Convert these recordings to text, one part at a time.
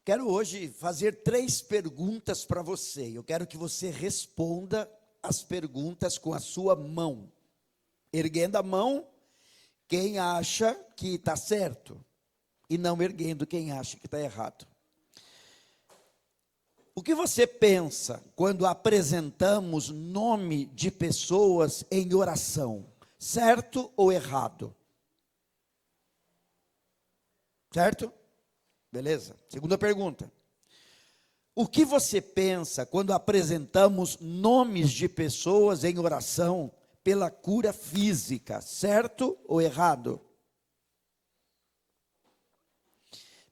Quero hoje fazer 3 perguntas para você. Eu quero que você responda as perguntas com a sua mão. Erguendo a mão, quem acha que está certo. E não erguendo quem acha que está errado. O que você pensa quando apresentamos nome de pessoas em oração? Certo ou errado? Certo? Beleza? Segunda pergunta. O que você pensa quando apresentamos nomes de pessoas em oração pela cura física? Certo ou errado?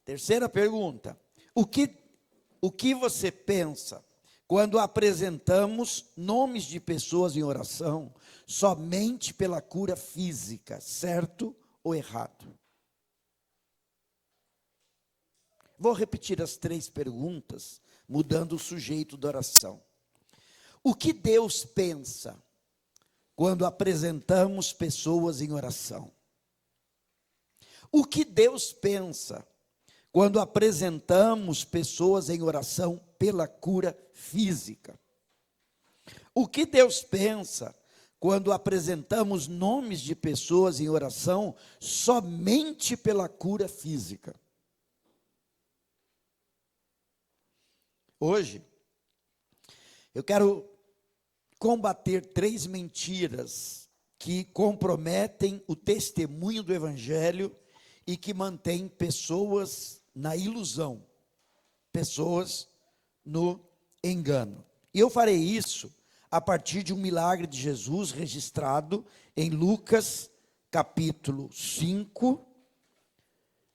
Terceira pergunta. O que você pensa quando apresentamos nomes de pessoas em oração somente pela cura física? Certo ou errado? Vou repetir as 3 perguntas, mudando o sujeito da oração. O que Deus pensa quando apresentamos pessoas em oração? O que Deus pensa quando apresentamos pessoas em oração pela cura física? O que Deus pensa quando apresentamos nomes de pessoas em oração somente pela cura física? Hoje, eu quero combater 3 mentiras que comprometem o testemunho do Evangelho e que mantêm pessoas na ilusão, pessoas no engano. E eu farei isso a partir de um milagre de Jesus registrado em Lucas capítulo 5.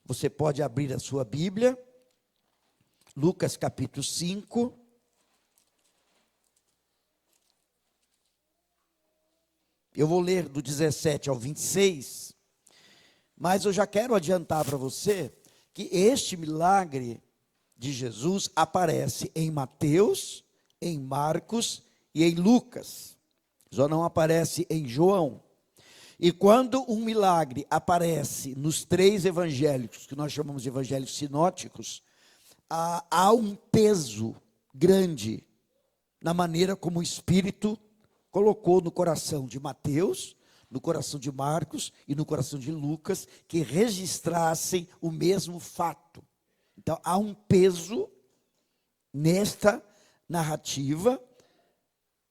Você pode abrir a sua Bíblia. Lucas capítulo 5. Eu vou ler do 17 ao 26, mas eu já quero adiantar para você que este milagre de Jesus aparece em Mateus, em Marcos e em Lucas. Só não aparece em João. E quando um milagre aparece nos 3 evangélicos, que nós chamamos de evangelhos sinóticos, há um peso grande na maneira como o Espírito colocou no coração de Mateus, no coração de Marcos e no coração de Lucas, que registrassem o mesmo fato. Então, há um peso nesta narrativa,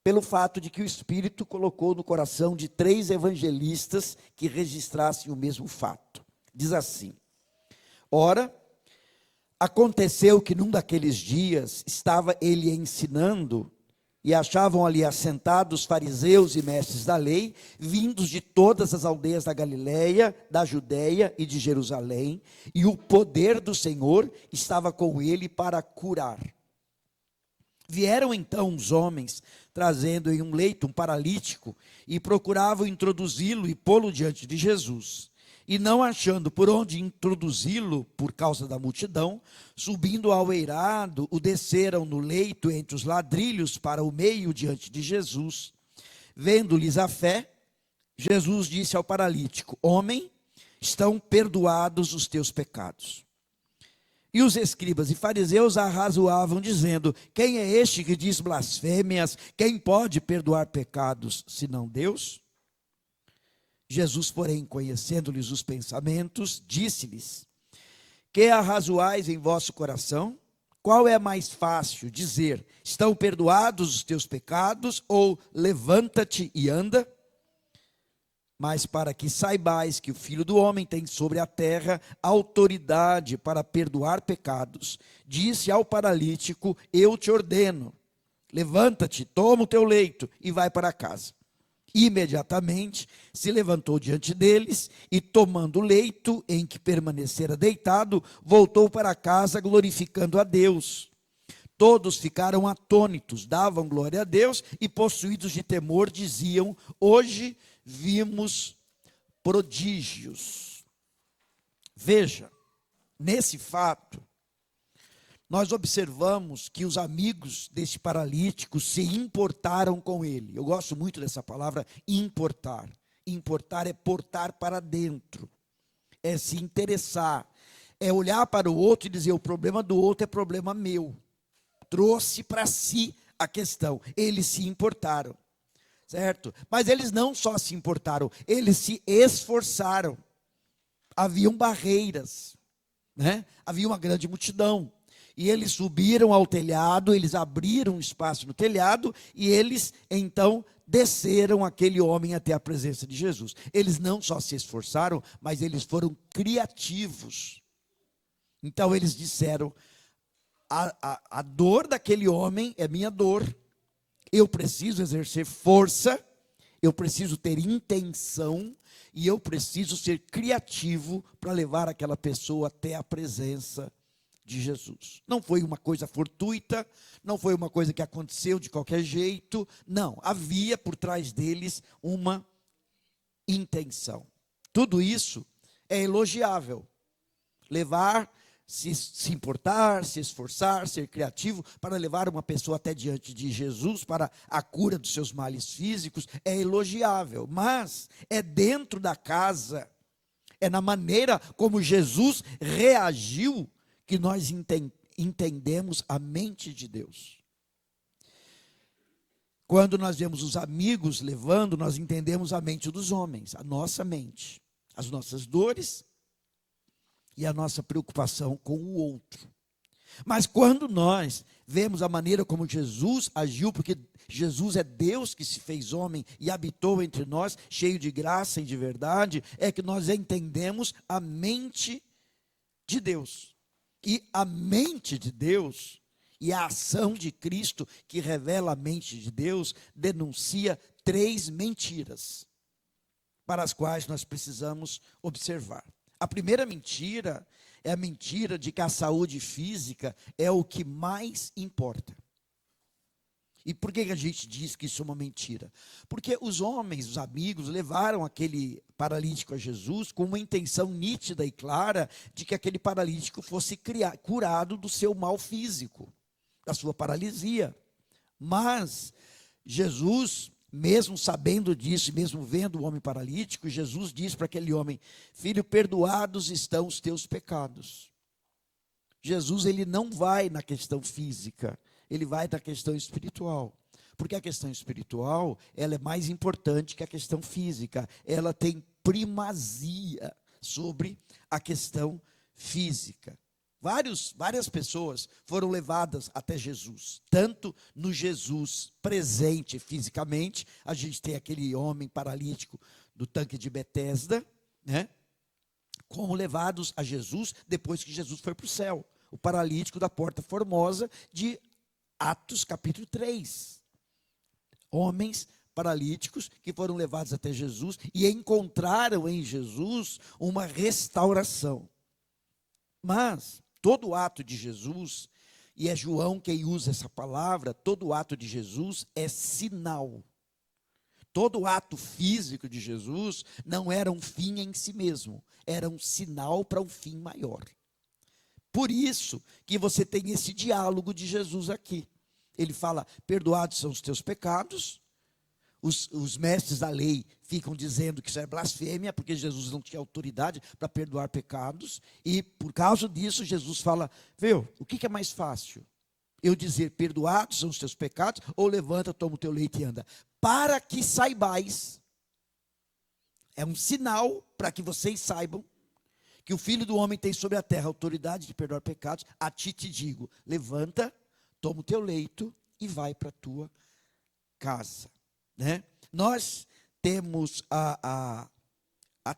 pelo fato de que o Espírito colocou no coração de 3 evangelistas que registrassem o mesmo fato. Diz assim: ora, aconteceu que num daqueles dias estava ele ensinando, e achavam ali assentados fariseus e mestres da lei, vindos de todas as aldeias da Galileia, da Judeia e de Jerusalém, e o poder do Senhor estava com ele para curar. Vieram então os homens, trazendo em um leito um paralítico, e procuravam introduzi-lo e pô-lo diante de Jesus. E não achando por onde introduzi-lo, por causa da multidão, subindo ao eirado, o desceram no leito entre os ladrilhos para o meio diante de Jesus. Vendo-lhes a fé, Jesus disse ao paralítico: homem, estão perdoados os teus pecados. E os escribas e fariseus arrazoavam, dizendo: quem é este que diz blasfêmias? Quem pode perdoar pecados, senão Deus? Jesus, porém, conhecendo-lhes os pensamentos, disse-lhes: que arrazoais em vosso coração? Qual é mais fácil dizer: estão perdoados os teus pecados, ou levanta-te e anda? Mas para que saibais que o Filho do Homem tem sobre a terra autoridade para perdoar pecados, disse ao paralítico: eu te ordeno, levanta-te, toma o teu leito e vai para casa. Imediatamente se levantou diante deles e, tomando o leito em que permanecera deitado, voltou para casa glorificando a Deus. Todos ficaram atônitos, davam glória a Deus e, possuídos de temor, diziam: hoje vimos prodígios. Veja, nesse fato, nós observamos que os amigos deste paralítico se importaram com ele. Eu gosto muito dessa palavra, importar. Importar é portar para dentro, é se interessar, é olhar para o outro e dizer: o problema do outro é problema meu. Trouxe para si a questão. Eles se importaram, certo? Mas eles não só se importaram, eles se esforçaram. Haviam barreiras, né? Havia uma grande multidão. E eles subiram ao telhado, eles abriram um espaço no telhado, e eles, então, desceram aquele homem até a presença de Jesus. Eles não só se esforçaram, mas eles foram criativos. Então, eles disseram: a dor daquele homem é minha dor. Eu preciso exercer força, eu preciso ter intenção, e eu preciso ser criativo para levar aquela pessoa até a presença de Jesus. Não foi uma coisa fortuita, não foi uma coisa que aconteceu de qualquer jeito, não, havia por trás deles uma intenção. Tudo isso é elogiável. Levar, se importar, se esforçar, ser criativo para levar uma pessoa até diante de Jesus para a cura dos seus males físicos é elogiável, mas é dentro da casa, é na maneira como Jesus reagiu que nós entendemos a mente de Deus. Quando nós vemos os amigos levando, nós entendemos a mente dos homens, a nossa mente, as nossas dores e a nossa preocupação com o outro. Mas quando nós vemos a maneira como Jesus agiu, porque Jesus é Deus que se fez homem e habitou entre nós, cheio de graça e de verdade, é que nós entendemos a mente de Deus. E a mente de Deus e a ação de Cristo, que revela a mente de Deus, denuncia 3 mentiras para as quais nós precisamos observar. A primeira mentira é a mentira de que a saúde física é o que mais importa. E por que a gente diz que isso é uma mentira? Porque os homens, os amigos, levaram aquele paralítico a Jesus com uma intenção nítida e clara de que aquele paralítico fosse curado do seu mal físico, da sua paralisia. Mas Jesus, mesmo sabendo disso, mesmo vendo o homem paralítico, Jesus diz para aquele homem: filho, perdoados estão os teus pecados. Jesus, ele não vai na questão física, ele vai na questão espiritual. Porque a questão espiritual, ela é mais importante que a questão física. Ela tem primazia sobre a questão física. Várias pessoas foram levadas até Jesus. Tanto no Jesus presente fisicamente, a gente tem aquele homem paralítico do tanque de Betesda, né? Como levados a Jesus depois que Jesus foi para o céu. O paralítico da Porta Formosa de Atos capítulo 3. Homens paralíticos que foram levados até Jesus e encontraram em Jesus uma restauração. Mas todo ato de Jesus, e é João quem usa essa palavra, todo ato de Jesus é sinal. Todo ato físico de Jesus não era um fim em si mesmo, era um sinal para um fim maior. Por isso que você tem esse diálogo de Jesus aqui. Ele fala: perdoados são os teus pecados. Os mestres da lei ficam dizendo que isso é blasfêmia, porque Jesus não tinha autoridade para perdoar pecados. E por causa disso, Jesus fala: viu, o que é mais fácil? Eu dizer perdoados são os teus pecados, ou levanta, toma o teu leite e anda? Para que saibais, é um sinal para que vocês saibam que o Filho do Homem tem sobre a terra autoridade de perdoar pecados. A ti te digo: levanta, toma o teu leito e vai para a tua casa. Né? Nós temos a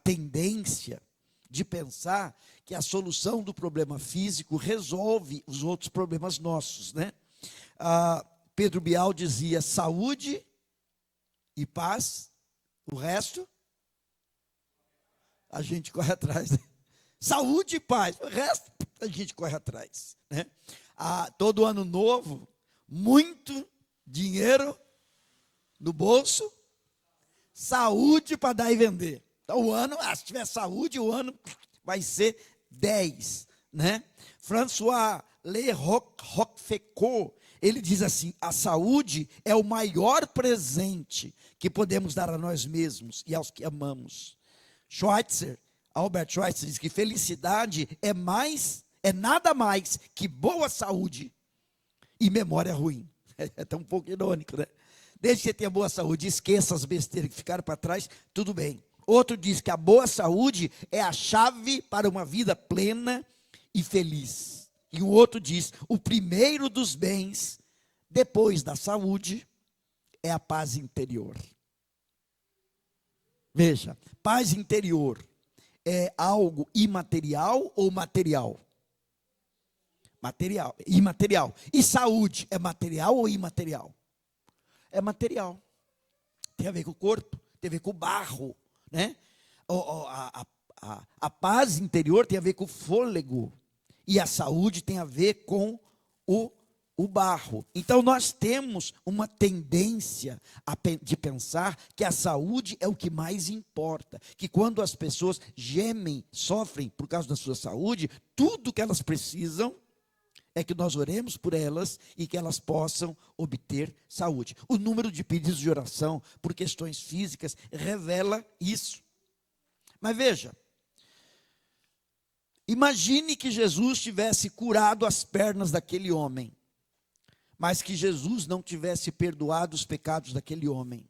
tendência de pensar que a solução do problema físico resolve os outros problemas nossos. Né? Pedro Bial dizia: saúde e paz, o resto a gente corre atrás. Né? Saúde e paz, o resto a gente corre atrás. Né? Todo ano novo, muito dinheiro no bolso, saúde para dar e vender. Então o ano, se tiver saúde, o ano vai ser 10. Né? François Le Roquefort, ele diz assim: a saúde é o maior presente que podemos dar a nós mesmos e aos que amamos. Schweitzer, Albert Schweitzer diz que felicidade é nada mais que boa saúde e memória ruim. É tão um pouco irônico, né? Desde que você tenha boa saúde, esqueça as besteiras que ficaram para trás, tudo bem. Outro diz que a boa saúde é a chave para uma vida plena e feliz. E um outro diz, o primeiro dos bens, depois da saúde, é a paz interior. Veja, paz interior é algo imaterial ou material? Material, imaterial. E saúde é material ou imaterial? É material. Tem a ver com o corpo, tem a ver com o barro, né? A paz interior tem a ver com o fôlego. E a saúde tem a ver com o barro. Então nós temos uma tendência de pensar que a saúde é o que mais importa. Que quando as pessoas gemem, sofrem por causa da sua saúde, tudo que elas precisam é que nós oremos por elas e que elas possam obter saúde. O número de pedidos de oração por questões físicas revela isso. Mas veja, imagine que Jesus tivesse curado as pernas daquele homem, mas que Jesus não tivesse perdoado os pecados daquele homem.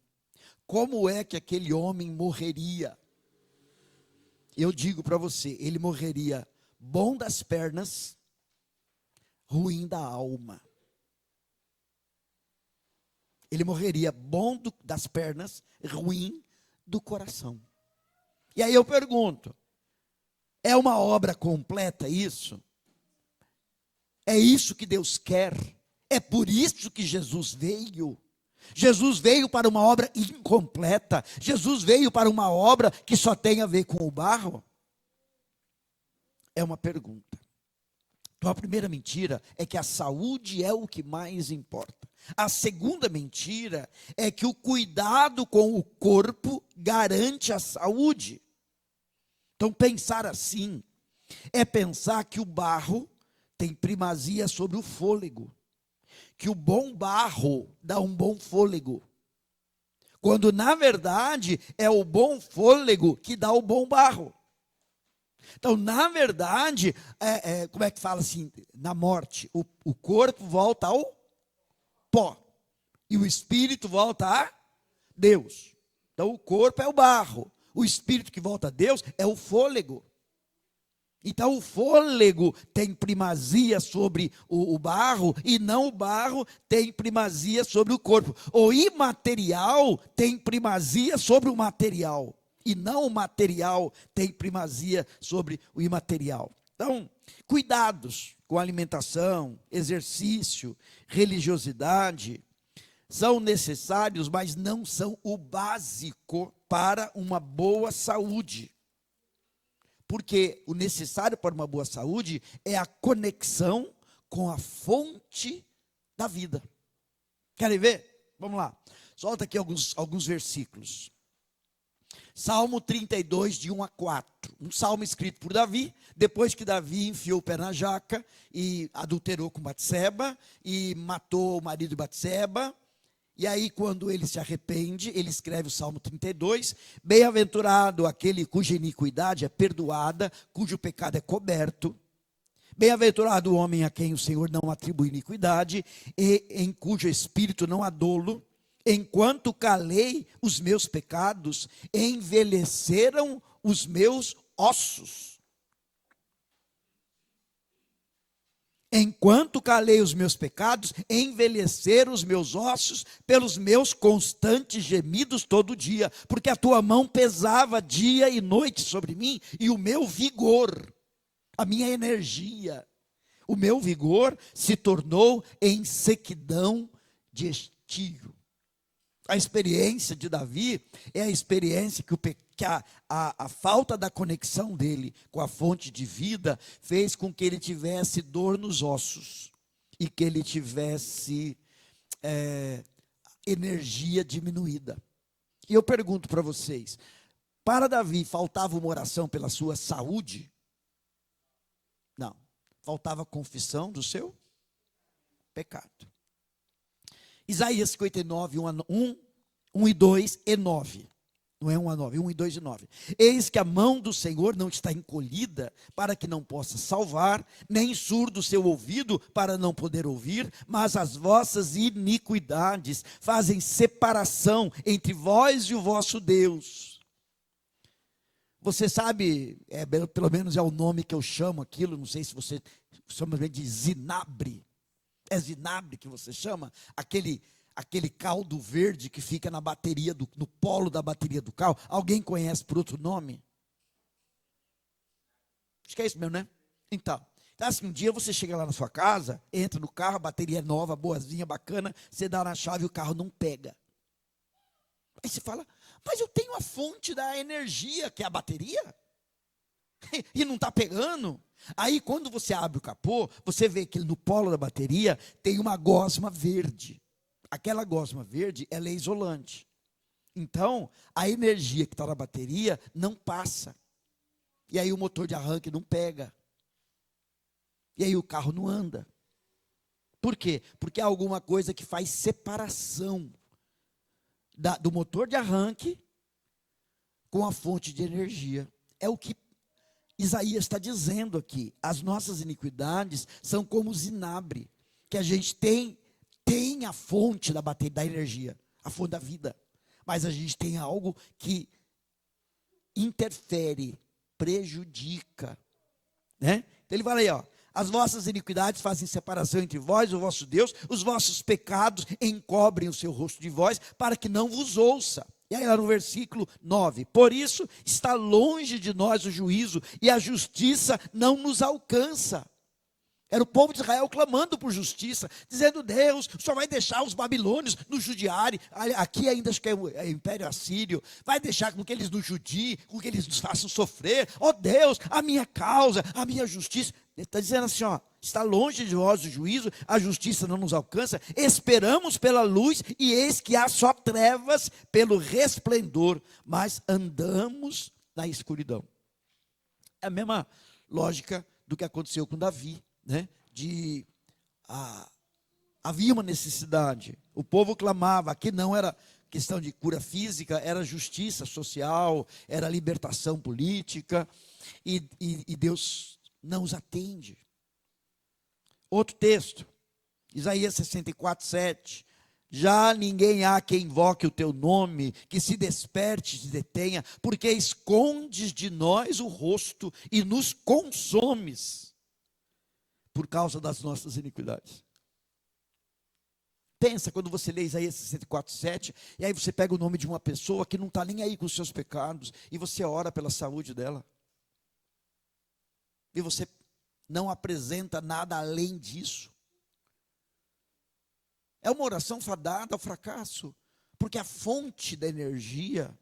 Como é que aquele homem morreria? Eu digo para você, ele morreria bom das pernas, ruim da alma. Ele morreria bom das pernas, ruim do coração. E aí eu pergunto, é uma obra completa isso? É isso que Deus quer? É por isso que Jesus veio? Jesus veio para uma obra incompleta? Jesus veio para uma obra que só tem a ver com o barro? É uma pergunta. Então a primeira mentira é que a saúde é o que mais importa. A segunda mentira é que o cuidado com o corpo garante a saúde. Então pensar assim é pensar que o barro tem primazia sobre o fôlego. Que o bom barro dá um bom fôlego. Quando na verdade é o bom fôlego que dá o bom barro. Então, na verdade, como é que fala assim? Na morte, o corpo volta ao pó. E o espírito volta a Deus. Então, o corpo é o barro. O espírito que volta a Deus é o fôlego. Então, o fôlego tem primazia sobre o barro, e não o barro tem primazia sobre o corpo. O imaterial tem primazia sobre o material. E não o material tem primazia sobre o imaterial. Então, cuidados com alimentação, exercício, religiosidade, são necessários, mas não são o básico para uma boa saúde. Porque o necessário para uma boa saúde é a conexão com a fonte da vida. Querem ver? Vamos lá. Solta aqui alguns versículos. Salmo 32, de 1 a 4. Um salmo escrito por Davi, depois que Davi enfiou o pé na jaca e adulterou com Batseba e matou o marido de Batseba. E aí, quando ele se arrepende, ele escreve o Salmo 32. Bem-aventurado aquele cuja iniquidade é perdoada, cujo pecado é coberto. Bem-aventurado o homem a quem o Senhor não atribui iniquidade, e em cujo espírito não há dolo. Enquanto calei os meus pecados, envelheceram os meus ossos. Enquanto calei os meus pecados, envelheceram os meus ossos pelos meus constantes gemidos todo dia, porque a tua mão pesava dia e noite sobre mim, e o meu vigor, a minha energia, o meu vigor se tornou em sequidão de estio. A experiência de Davi é a experiência que a falta da conexão dele com a fonte de vida fez com que ele tivesse dor nos ossos e que ele tivesse energia diminuída. E eu pergunto para vocês, para Davi faltava uma oração pela sua saúde? Não, faltava confissão do seu pecado. Isaías 59, 1 e 2 e 9. Não é 1 a 9, 1 e 2 e 9. Eis que a mão do Senhor não está encolhida para que não possa salvar, nem surdo o seu ouvido para não poder ouvir, mas as vossas iniquidades fazem separação entre vós e o vosso Deus. Você sabe, pelo menos é o nome que eu chamo aquilo, não sei se você chama de zinabre. É zinabre que você chama? Aquele caldo verde que fica na bateria, no polo da bateria do carro. Alguém conhece por outro nome? Acho que é isso mesmo, né? Então assim, um dia você chega lá na sua casa, entra no carro, a bateria é nova, boazinha, bacana, você dá na chave e o carro não pega. Aí você fala, mas eu tenho a fonte da energia, que é a bateria, e não está pegando. Aí quando você abre o capô, você vê que no polo da bateria tem uma gosma verde. Aquela gosma verde, ela é isolante. Então, a energia que está na bateria não passa. E aí o motor de arranque não pega. E aí o carro não anda. Por quê? Porque há alguma coisa que faz separação do motor de arranque com a fonte de energia. É o que Isaías está dizendo aqui. As nossas iniquidades são como zinabre, que a gente tem a fonte da bateria, da energia, a fonte da vida, mas a gente tem algo que interfere, prejudica, né? Então ele fala aí, ó, as vossas iniquidades fazem separação entre vós e o vosso Deus, os vossos pecados encobrem o seu rosto de vós, para que não vos ouça. E aí lá no versículo 9, por isso está longe de nós o juízo, e a justiça não nos alcança. Era o povo de Israel clamando por justiça, dizendo, Deus, o Senhor vai deixar os babilônios nos judiarem, aqui ainda acho que é o Império Assírio, vai deixar com que eles nos judiem, com que eles nos façam sofrer, ó Deus, a minha causa, a minha justiça. Ele está dizendo assim, ó, está longe de nós o juízo, a justiça não nos alcança, esperamos pela luz, e eis que há só trevas pelo resplendor, mas andamos na escuridão. É a mesma lógica do que aconteceu com Davi. Né? Havia uma necessidade, o povo clamava, aqui não era questão de cura física, era justiça social, era libertação política, e Deus não os atende. Outro texto, Isaías 64, 7, já ninguém há que invoque o teu nome, que se desperte e se detenha, porque escondes de nós o rosto e nos consomes por causa das nossas iniquidades. Pensa quando você lê Isaías 64, 7, e aí você pega o nome de uma pessoa que não está nem aí com os seus pecados, e você ora pela saúde dela. E você não apresenta nada além disso. É uma oração fadada ao fracasso, porque a fonte da energia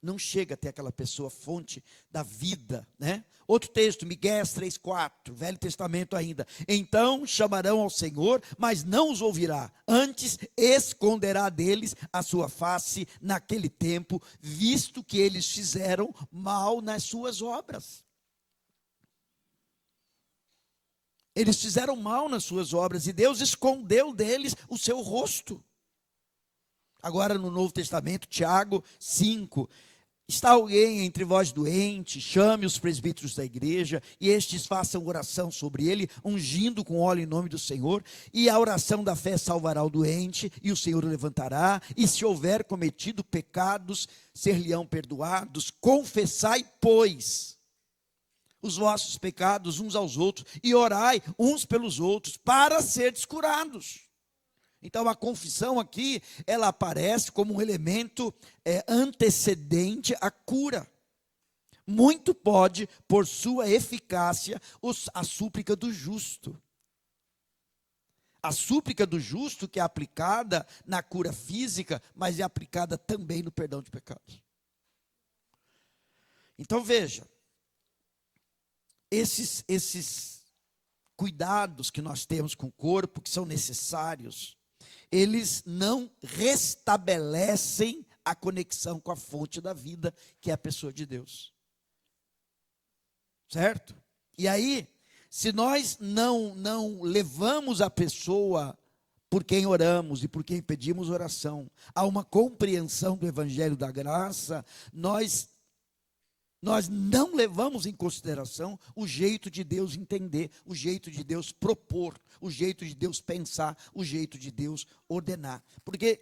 não chega até aquela pessoa, fonte da vida, né? Outro texto, Miqueias 3:4, Velho Testamento ainda. Então chamarão ao Senhor, mas não os ouvirá. Antes esconderá deles a sua face naquele tempo, visto que eles fizeram mal nas suas obras. Eles fizeram mal nas suas obras e Deus escondeu deles o seu rosto. Agora no Novo Testamento, Tiago 5, está alguém entre vós doente, chame os presbíteros da igreja, e estes façam oração sobre ele, ungindo com óleo em nome do Senhor, e a oração da fé salvará o doente, e o Senhor o levantará, e se houver cometido pecados, ser-lhe-ão perdoados. Confessai, pois, os vossos pecados uns aos outros, e orai uns pelos outros, para serdes curados. Então a confissão aqui, ela aparece como um elemento antecedente à cura. Muito pode, por sua eficácia, a súplica do justo. A súplica do justo que é aplicada na cura física, mas é aplicada também no perdão de pecados. Então veja, esses cuidados que nós temos com o corpo, que são necessários, eles não restabelecem a conexão com a fonte da vida, que é a pessoa de Deus. Certo? E aí, se nós não levamos a pessoa por quem oramos e por quem pedimos oração, há uma compreensão do Evangelho da Graça, nós não levamos em consideração o jeito de Deus entender, o jeito de Deus propor, o jeito de Deus pensar, o jeito de Deus ordenar. Porque,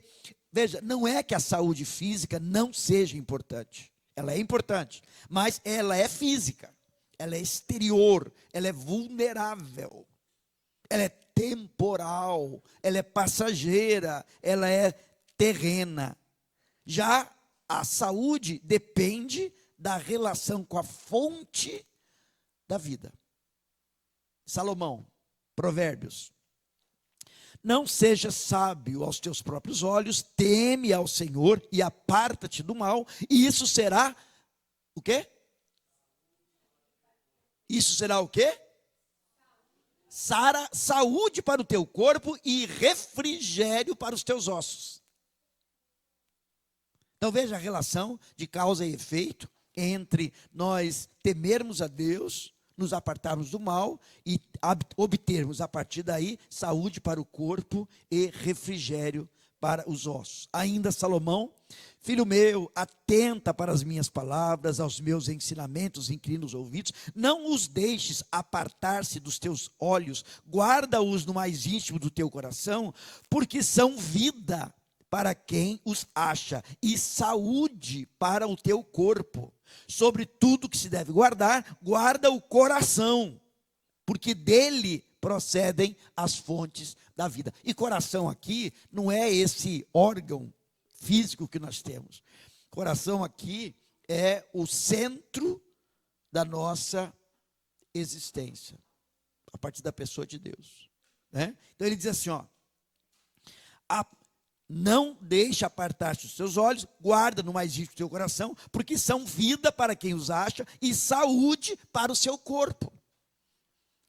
veja, não é que a saúde física não seja importante. Ela é importante, mas ela é física, ela é exterior, ela é vulnerável, ela é temporal, ela é passageira, ela é terrena. Já a saúde depende da relação com a fonte da vida. Salomão, Provérbios: não seja sábio aos teus próprios olhos, teme ao Senhor e aparta-te do mal, e isso será o quê? Isso será o quê? Saúde para o teu corpo e refrigério para os teus ossos. Então veja a relação de causa e efeito entre nós temermos a Deus, nos apartarmos do mal e obtermos a partir daí saúde para o corpo e refrigério para os ossos. Ainda Salomão: filho meu, atenta para as minhas palavras, aos meus ensinamentos, inclina os ouvidos, não os deixes apartar-se dos teus olhos, guarda-os no mais íntimo do teu coração, porque são vida para quem os acha e saúde para o teu corpo. Sobre tudo que se deve guardar, guarda o coração, porque dele procedem as fontes da vida. E coração aqui não é esse órgão físico que nós temos. Coração aqui é o centro da nossa existência, a partir da pessoa de Deus, né? Então ele diz assim, não deixe apartar-te os teus olhos, guarda no mais íntimo do teu coração, porque são vida para quem os acha e saúde para o seu corpo.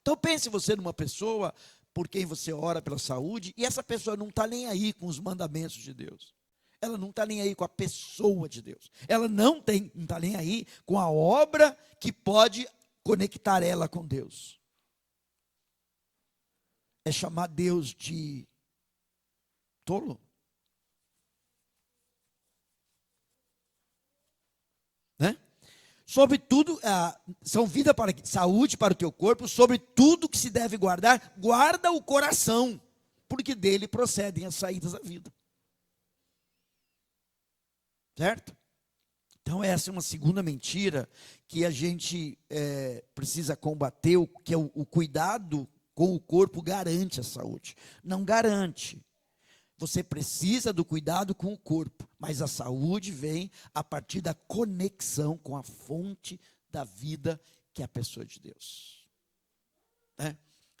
Então pense você numa pessoa por quem você ora pela saúde, e essa pessoa não está nem aí com os mandamentos de Deus. Ela não está nem aí com a pessoa de Deus. Ela não está nem aí com a obra que pode conectar ela com Deus. É chamar Deus de tolo. Né? Sobretudo, são vida para saúde para o teu corpo, sobre tudo que se deve guardar, guarda o coração, porque dele procedem as saídas da vida. Certo? Então essa é uma segunda mentira que a gente precisa combater, que é o cuidado com o corpo garante a saúde. Não garante. Você precisa do cuidado com o corpo, mas a saúde vem a partir da conexão com a fonte da vida, que é a pessoa de Deus.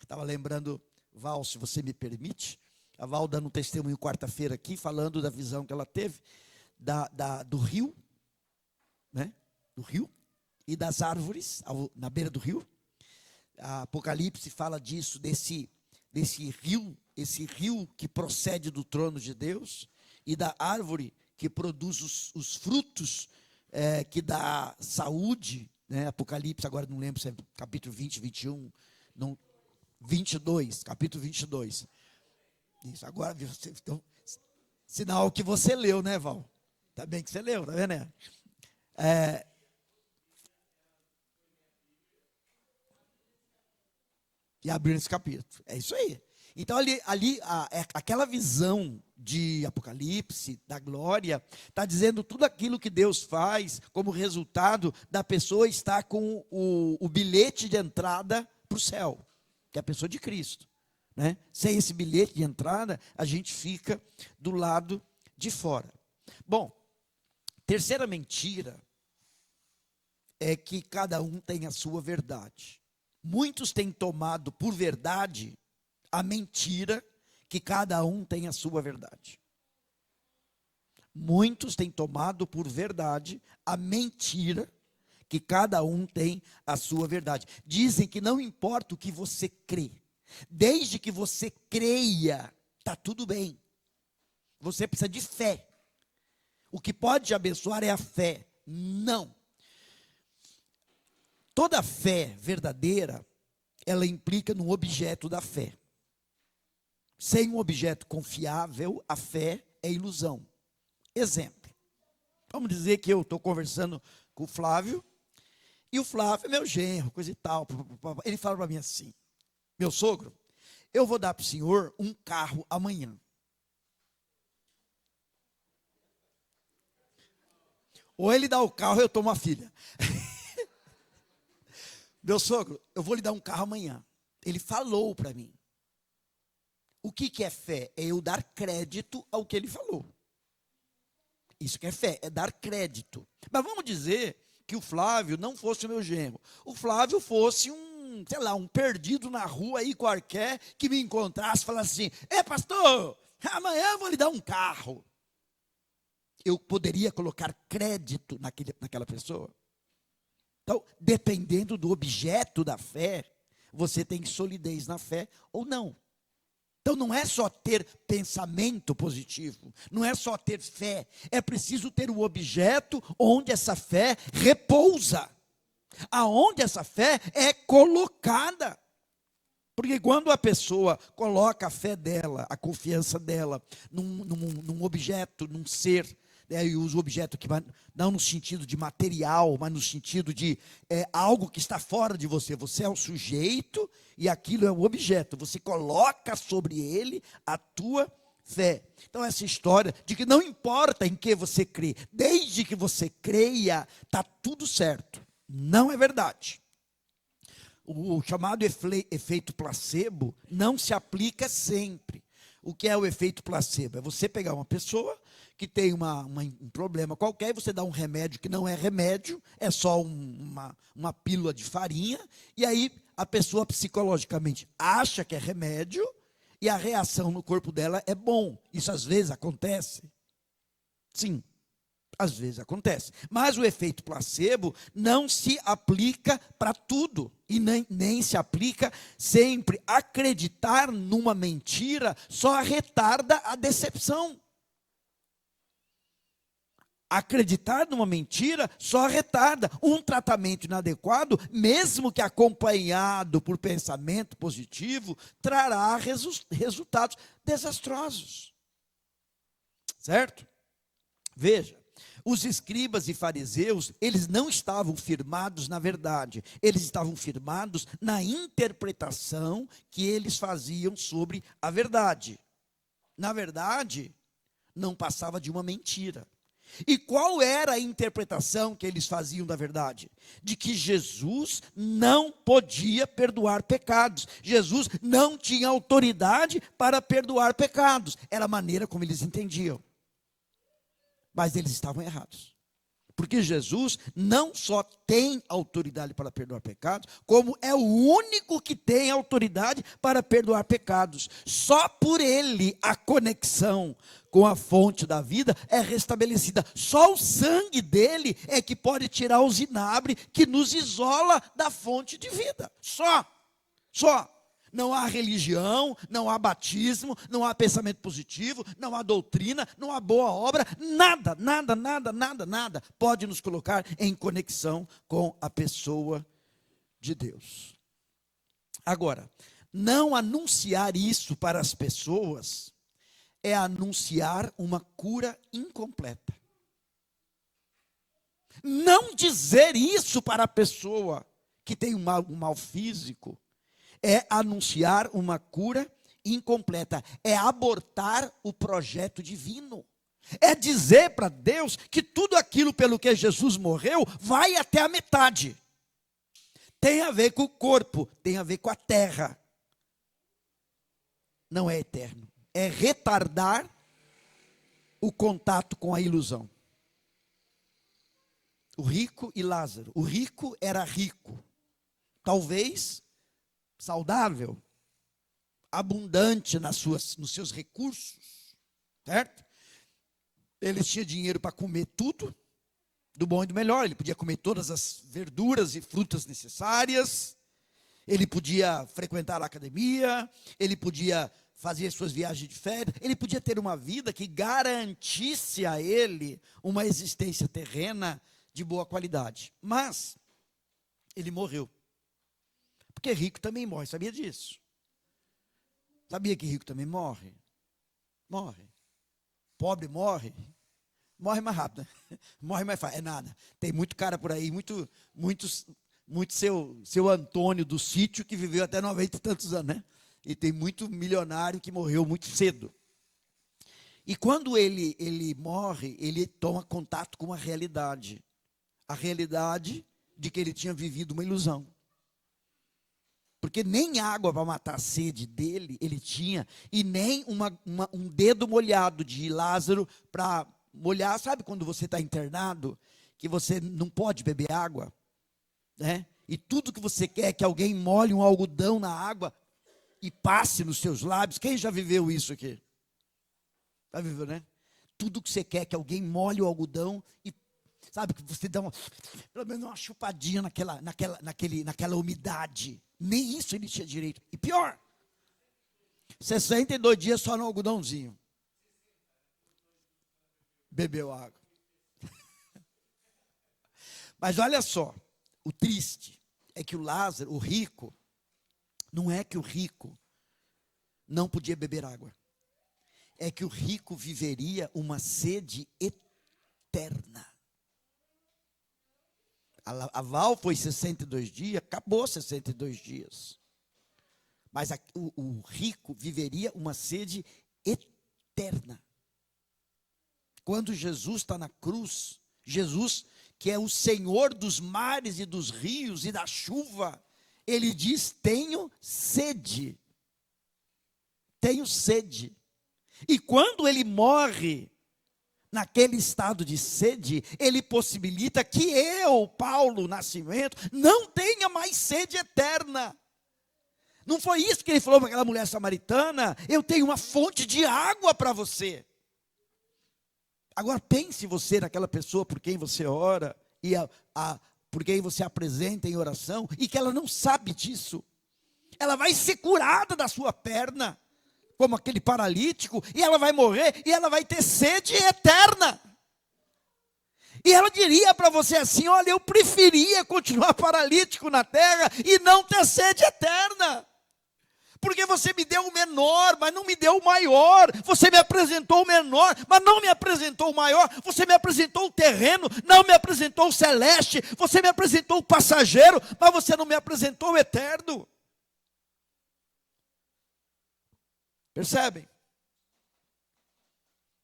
Estava lembrando, Val, se você me permite, a Val dando um testemunho quarta-feira aqui, falando da visão que ela teve do rio, né? Do rio e das árvores na beira do rio. A Apocalipse fala disso, desse rio, esse rio que procede do trono de Deus, e da árvore que produz os frutos, que dá saúde, né? Apocalipse, agora não lembro se é capítulo 20, 21, não, 22, capítulo 22. Isso, agora, então, sinal que você leu, né, Val? Tá bem que você leu, tá vendo, né? E abrir esse capítulo, é isso aí. Então aquela visão de Apocalipse, da glória, está dizendo tudo aquilo que Deus faz como resultado da pessoa estar com o bilhete de entrada para o céu, que é a pessoa de Cristo, né? Sem esse bilhete de entrada, a gente fica do lado de fora. Bom, terceira mentira é que cada um tem a sua verdade. Muitos têm tomado por verdade a mentira que cada um tem a sua verdade. Muitos têm tomado por verdade a mentira que cada um tem a sua verdade. Dizem que não importa o que você crê, desde que você creia, está tudo bem. Você precisa de fé. O que pode te abençoar é a fé. Não. Toda fé verdadeira, ela implica no objeto da fé. Sem um objeto confiável, a fé é ilusão. Exemplo. Vamos dizer que eu estou conversando com o Flávio, e o Flávio é meu genro, coisa e tal. Ele fala para mim assim: meu sogro, eu vou dar para o senhor um carro amanhã. Ou ele dá o carro, eu tomo a filha. Meu sogro, eu vou lhe dar um carro amanhã. Ele falou para mim. O que é fé? É eu dar crédito ao que ele falou. Isso que é fé, é dar crédito. Mas vamos dizer que o Flávio não fosse o meu genro. O Flávio fosse um perdido na rua aí qualquer, que me encontrasse e falasse assim: pastor, amanhã eu vou lhe dar um carro. Eu poderia colocar crédito naquela pessoa? Então, dependendo do objeto da fé, você tem solidez na fé ou não. Então, não é só ter pensamento positivo, não é só ter fé, é preciso ter o objeto onde essa fé repousa, aonde essa fé é colocada. Porque quando a pessoa coloca a fé dela, a confiança dela, num objeto, num ser, e usa o objeto que vai, não no sentido de material, mas no sentido de algo que está fora de você. Você é o sujeito e aquilo é o objeto. Você coloca sobre ele a tua fé. Então essa história de que não importa em que você crê, desde que você creia, está tudo certo. Não é verdade. O chamado efeito placebo não se aplica sempre. O que é o efeito placebo? É você pegar uma pessoa que tem um problema qualquer, e você dá um remédio que não é remédio, é só uma pílula de farinha, e aí a pessoa psicologicamente acha que é remédio, e a reação no corpo dela é bom. Isso às vezes acontece. Sim, às vezes acontece. Mas o efeito placebo não se aplica para tudo, e nem se aplica sempre. Acreditar numa mentira só retarda a decepção. Acreditar numa mentira só retarda. Um tratamento inadequado, mesmo que acompanhado por pensamento positivo, trará resultados desastrosos. Certo? Veja, os escribas e fariseus, eles não estavam firmados na verdade, eles estavam firmados na interpretação que eles faziam sobre a verdade. Na verdade, não passava de uma mentira. E qual era a interpretação que eles faziam da verdade? De que Jesus não podia perdoar pecados. Jesus não tinha autoridade para perdoar pecados. Era a maneira como eles entendiam. Mas eles estavam errados. Porque Jesus não só tem autoridade para perdoar pecados, como é o único que tem autoridade para perdoar pecados. Só por ele a conexão com a fonte da vida é restabelecida. Só o sangue dele é que pode tirar o zinabre que nos isola da fonte de vida. Só. Não há religião, não há batismo, não há pensamento positivo, não há doutrina, não há boa obra, nada pode nos colocar em conexão com a pessoa de Deus. Agora, não anunciar isso para as pessoas é anunciar uma cura incompleta. Não dizer isso para a pessoa que tem um mal físico é anunciar uma cura incompleta, é abortar o projeto divino, é dizer para Deus que tudo aquilo pelo que Jesus morreu vai até a metade. Tem a ver com o corpo, tem a ver com a terra. Não é eterno, é retardar o contato com a ilusão. O rico e Lázaro. O rico era rico, talvez saudável, abundante nos seus recursos, certo? Ele tinha dinheiro para comer tudo, do bom e do melhor. Ele podia comer todas as verduras e frutas necessárias, ele podia frequentar a academia, ele podia fazer suas viagens de férias, ele podia ter uma vida que garantisse a ele uma existência terrena de boa qualidade. Mas ele morreu. Porque rico também morre, sabia disso? Sabia que rico também morre? Morre. Pobre morre? Morre mais rápido, né? Morre mais fácil. É nada. Tem muito cara por aí, muito seu Antônio do sítio que viveu até 90 e tantos anos, né? E tem muito milionário que morreu muito cedo. E quando ele morre, ele toma contato com a realidade de que ele tinha vivido uma ilusão. Porque nem água para matar a sede dele ele tinha, e nem um dedo molhado de Lázaro para molhar. Sabe quando você está internado, que você não pode beber água, né? E tudo que você quer é que alguém molhe um algodão na água e passe nos seus lábios. Quem já viveu isso aqui? Já viveu, né? Tudo que você quer é que alguém molhe o algodão e, sabe, que você dá pelo menos uma chupadinha naquela umidade. Nem isso ele tinha direito. E pior, 62 dias só no algodãozinho. Bebeu água. Mas olha só, o triste é que o Lázaro, o rico, não é que o rico não podia beber água. É que o rico viveria uma sede eterna. A Val foi 62 dias, acabou 62 dias. Mas o rico viveria uma sede eterna. Quando Jesus está na cruz, Jesus, que é o Senhor dos mares e dos rios e da chuva, ele diz: tenho sede. Tenho sede. E quando ele morre, naquele estado de sede, ele possibilita que eu, Paulo Nascimento, não tenha mais sede eterna. Não foi isso que ele falou para aquela mulher samaritana? Eu tenho uma fonte de água para você. Agora pense você naquela pessoa por quem você ora, e por quem você apresenta em oração, e que ela não sabe disso. Ela vai ser curada da sua perna, como aquele paralítico, e ela vai morrer, e ela vai ter sede eterna. E ela diria para você assim: olha, eu preferia continuar paralítico na terra e não ter sede eterna. Porque você me deu o menor, mas não me deu o maior. Você me apresentou o menor, mas não me apresentou o maior. Você me apresentou o terreno, não me apresentou o celeste. Você me apresentou o passageiro, mas você não me apresentou o eterno. Percebem?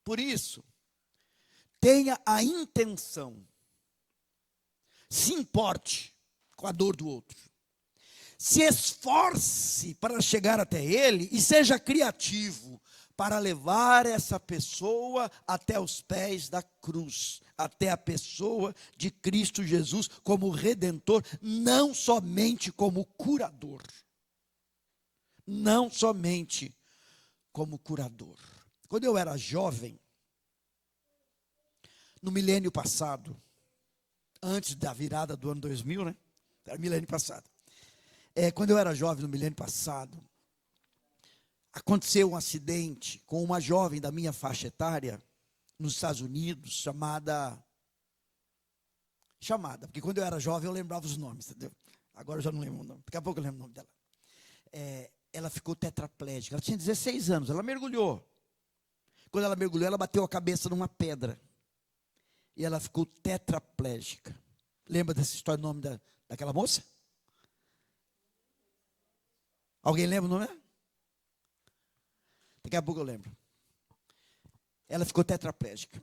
Por isso, tenha a intenção, se importe com a dor do outro, se esforce para chegar até ele e seja criativo para levar essa pessoa até os pés da cruz, até a pessoa de Cristo Jesus como Redentor, não somente como curador, não somente como curador. Quando eu era jovem, no milênio passado, antes da virada do ano 2000, né? Era milênio passado. Quando eu era jovem, no milênio passado, aconteceu um acidente com uma jovem da minha faixa etária, nos Estados Unidos, chamada, porque quando eu era jovem eu lembrava os nomes, entendeu? Agora eu já não lembro o nome, daqui a pouco eu lembro o nome dela. Ela ficou tetraplégica, ela tinha 16 anos, ela mergulhou. Quando ela mergulhou, ela bateu a cabeça numa pedra. E ela ficou tetraplégica. Lembra dessa história, do nome daquela moça? Alguém lembra o nome dela? Daqui a pouco eu lembro. Ela ficou tetraplégica.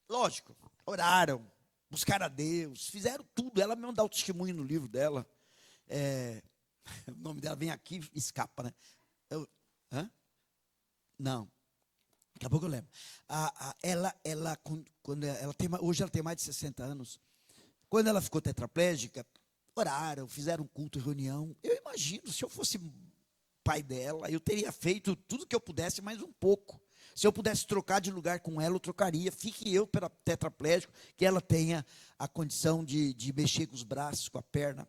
Lógico, oraram, buscaram a Deus, fizeram tudo. Ela mesmo dá o testemunho no livro dela. O nome dela vem aqui, escapa, né? Não. Daqui a pouco eu lembro. Hoje ela tem mais de 60 anos. Quando ela ficou tetraplégica, oraram, fizeram culto e reunião. Eu imagino, se eu fosse pai dela, eu teria feito tudo que eu pudesse, mais um pouco. Se eu pudesse trocar de lugar com ela, eu trocaria. Fique eu pela tetraplégico, que ela tenha a condição de mexer com os braços, com a perna.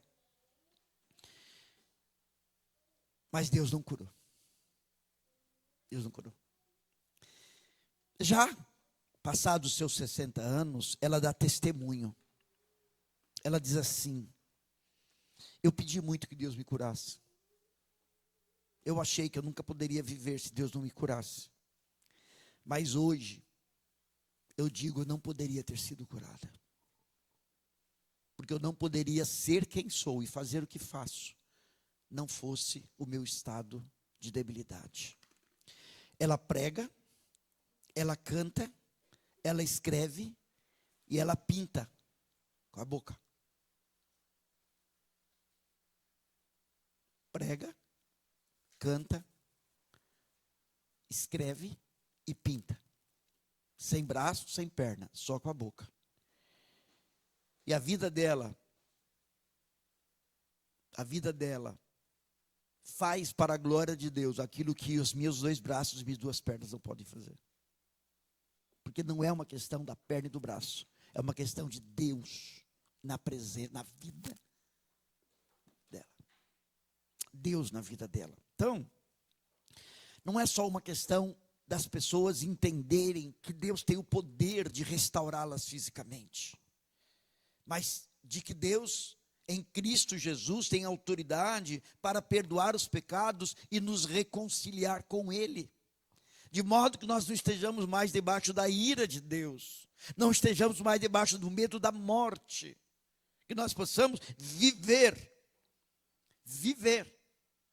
Mas Deus não curou. Deus não curou. Já passados os seus 60 anos, ela dá testemunho. Ela diz assim: eu pedi muito que Deus me curasse. eu achei que eu nunca poderia viver se Deus não me curasse. Mas hoje, eu digo, eu não poderia ter sido curada. Porque eu não poderia ser quem sou e fazer o que faço, não fosse o meu estado de debilidade. Ela prega, ela canta, ela escreve e ela pinta com a boca. Prega, canta, escreve e pinta. Sem braço, sem perna, só com a boca. E a vida dela faz para a glória de Deus aquilo que os meus 2 braços e minhas 2 pernas não podem fazer. Porque não é uma questão da perna e do braço, é uma questão de Deus na presença, na vida dela. Deus na vida dela. Então, não é só uma questão das pessoas entenderem que Deus tem o poder de restaurá-las fisicamente, mas de que Deus, em Cristo Jesus, tem autoridade para perdoar os pecados e nos reconciliar com Ele. De modo que nós não estejamos mais debaixo da ira de Deus, não estejamos mais debaixo do medo da morte, que nós possamos viver,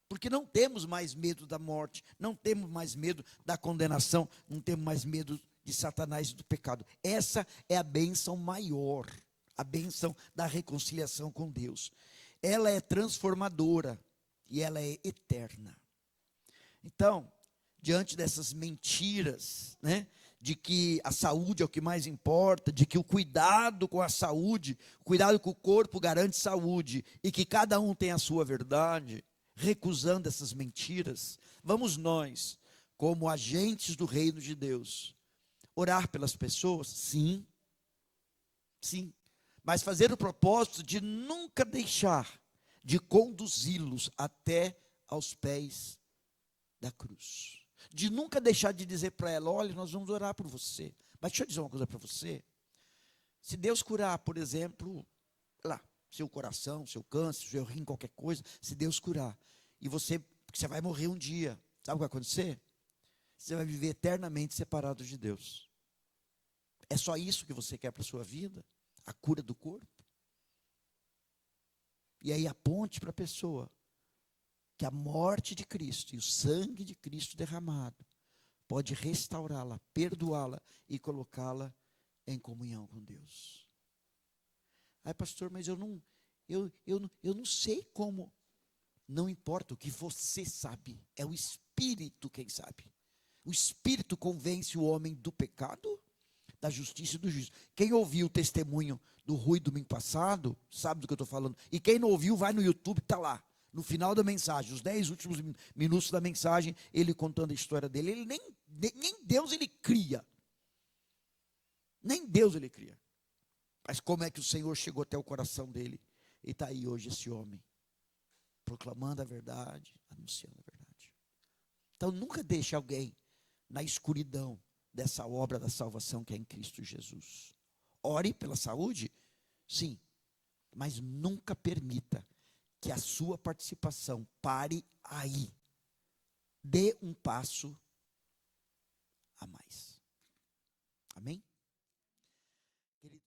porque não temos mais medo da morte, não temos mais medo da condenação, não temos mais medo de Satanás e do pecado. Essa é a bênção maior, a bênção da reconciliação com Deus. Ela é transformadora e ela é eterna. Então, diante dessas mentiras, de que a saúde é o que mais importa, de que o cuidado com a saúde, o cuidado com o corpo garante saúde, e que cada um tem a sua verdade, recusando essas mentiras, vamos nós, como agentes do reino de Deus, orar pelas pessoas? Sim, mas fazer o propósito de nunca deixar de conduzi-los até aos pés da cruz. De nunca deixar de dizer para ela, olha, nós vamos orar por você. Mas deixa eu dizer uma coisa para você. Se Deus curar, por exemplo, seu coração, seu câncer, seu rim, qualquer coisa, se Deus curar, e você vai morrer um dia, sabe o que vai acontecer? Você vai viver eternamente separado de Deus. É só isso que você quer para a sua vida? A cura do corpo? E aí aponte para a pessoa que a morte de Cristo e o sangue de Cristo derramado pode restaurá-la, perdoá-la e colocá-la em comunhão com Deus. Ai, pastor, mas eu não sei como. Não importa, o que você sabe, é o Espírito quem sabe. O Espírito convence o homem do pecado, da justiça e do juízo. Quem ouviu o testemunho do Rui domingo passado, sabe do que eu estou falando. E quem não ouviu, vai no YouTube, está lá. No final da mensagem, os 10 últimos minutos da mensagem, ele contando a história dele. Ele nem Deus ele cria. Nem Deus ele cria. Mas como é que o Senhor chegou até o coração dele? E está aí hoje esse homem, proclamando a verdade, anunciando a verdade. Então nunca deixe alguém na escuridão dessa obra da salvação que é em Cristo Jesus. Ore pela saúde? Sim. Mas nunca permita que a sua participação pare aí. Dê um passo a mais. Amém?